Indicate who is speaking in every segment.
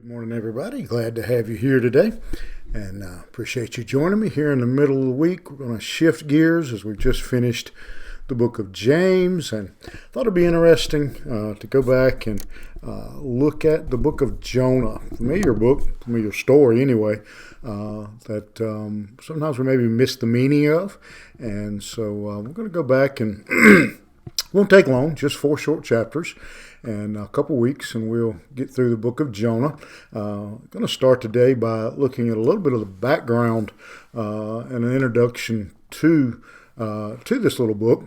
Speaker 1: Good morning, everybody. Glad to have you here today, and appreciate you joining me here in the middle of the week. We're going to shift gears as we've just finished the book of James, and thought it'd be interesting to go back and look at the book of Jonah. Familiar story anyway, that sometimes we maybe miss the meaning of, and so we're going to go back and won't take long, just 4 short chapters and a couple weeks, and we'll get through the book of Jonah. Going to start today by looking at a little bit of the background and an introduction to this little book.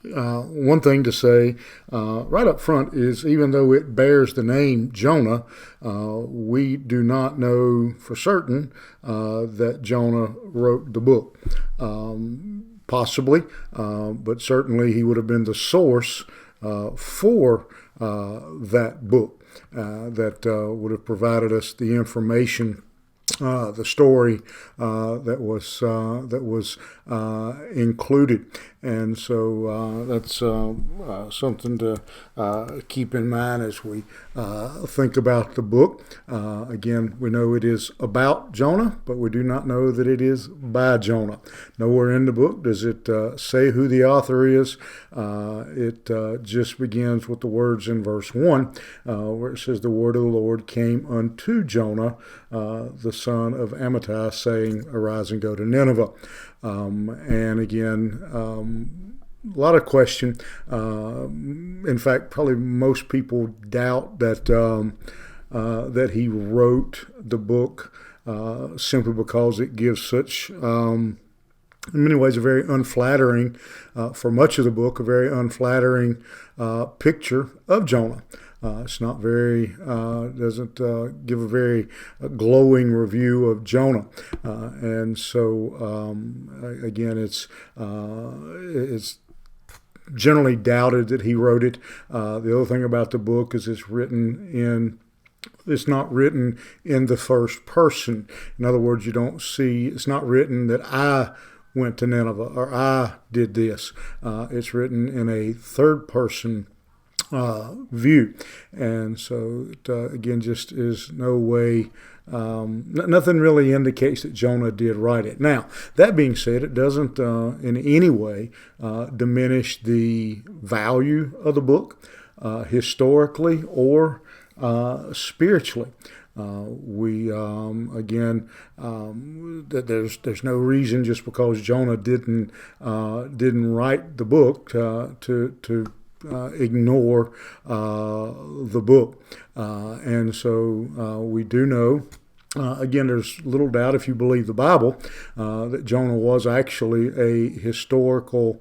Speaker 1: One thing to say right up front is, even though it bears the name Jonah, we do not know for certain that Jonah wrote the book. Possibly, but certainly he would have been the source for that book that would have provided us the information, the story that was included. And so that's something to keep in mind as we think about the book. Again, we know it is about Jonah, but we do not know that it is by Jonah. Nowhere in the book does it say who the author is. It just begins with the words in verse 1, where it says, "The word of the Lord came unto Jonah, the son of Amittai, saying, Arise and go to Nineveh." And again, a lot of question. In fact, probably most people doubt that he wrote the book simply because it gives such, in many ways, a very unflattering, for much of the book, a very unflattering picture of Jonah. It's not very, doesn't give a very glowing review of Jonah. And so, again, it's generally doubted that he wrote it. The other thing about the book is it's not written in the first person. In other words, it's not written that I went to Nineveh or I did this. It's written in a third person view. And so it, again, just is no way, nothing really indicates that Jonah did write it. Now, that being said, it doesn't in any way diminish the value of the book historically or spiritually. There's no reason just because Jonah didn't write the book to ignore the book. And so we do know, again, there's little doubt, if you believe the Bible, that Jonah was actually a historical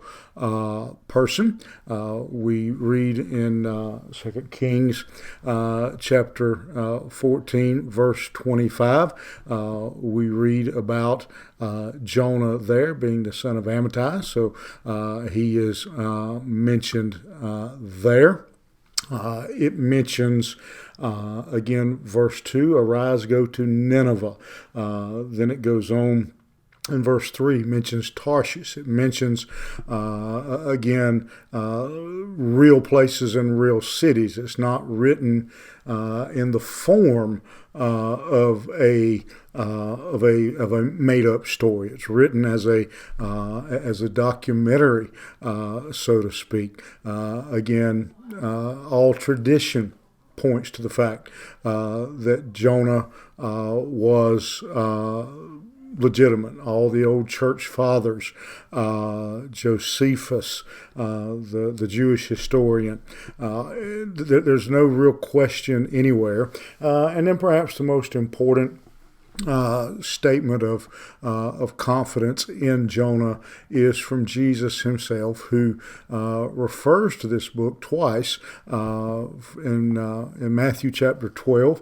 Speaker 1: person. We read in 2 Kings chapter 14, verse 25, we read about Jonah there being the son of Amittai. So he is mentioned there. It mentions, again, verse 2, "Arise, go to Nineveh." Then it goes on. In verse 3, mentions Tarshish. It mentions, again, real places and real cities. It's not written in the form of a made-up story. It's written as a documentary, so to speak. Again, all tradition points to the fact that Jonah was legitimate. All the old church fathers, Josephus, the Jewish historian, there's no real question anywhere. And then perhaps the most important statement of confidence in Jonah is from Jesus himself, who refers to this book twice. In Matthew chapter 12,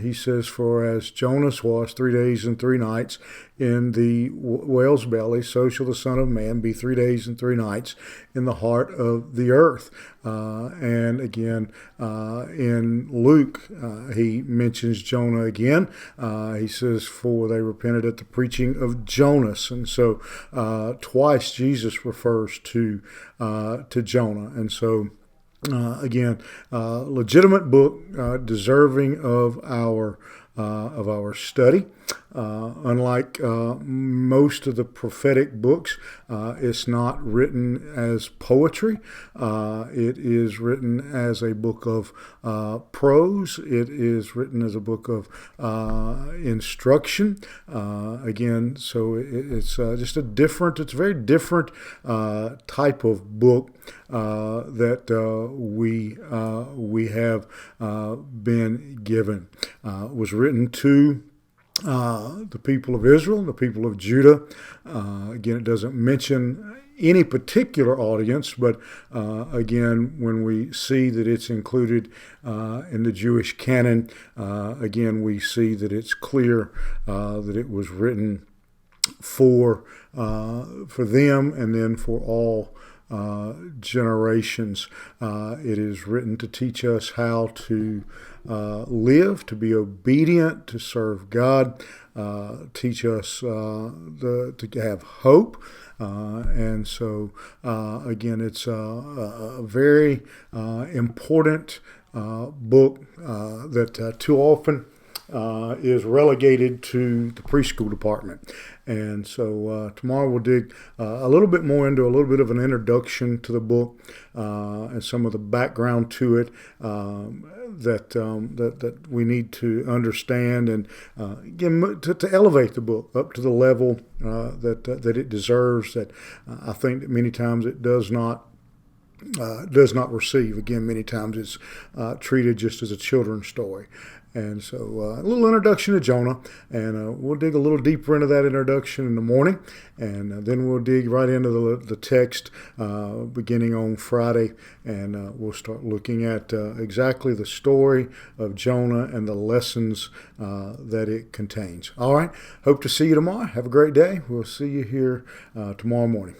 Speaker 1: he says, "For as Jonas was 3 days and 3 nights in the whale's belly, so shall the Son of Man be 3 days and 3 nights in the heart of the earth." And again, in Luke, he mentions Jonah again. He says, "For they repented at the preaching of Jonas." And so twice Jesus refers to Jonah. And so Again, legitimate book, deserving of our study. Unlike most of the prophetic books, it's not written as poetry. It is written as a book of prose. It is written as a book of instruction. Again, so it's just it's a very different type of book that we have been given. It was written to the people of Israel, the people of Judah. Again, it doesn't mention any particular audience, but again, when we see that it's included in the Jewish canon, again, we see that it's clear that it was written for them and then for all generations. It is written to teach us how to live, to be obedient, to serve God, teach us to have hope. And so, again, it's a very important book that too often is relegated to the preschool department. And so tomorrow we'll dig a little bit more into a little bit of an introduction to the book and some of the background to it that we need to understand, and again to elevate the book up to the level that it deserves. That I think that many times it does not receive. Again, many times it's treated just as a children's story. And so a little introduction to Jonah, and we'll dig a little deeper into that introduction in the morning, and then we'll dig right into the text beginning on Friday, and we'll start looking at exactly the story of Jonah and the lessons that it contains. All right, hope to see you tomorrow. Have a great day. We'll see you here tomorrow morning.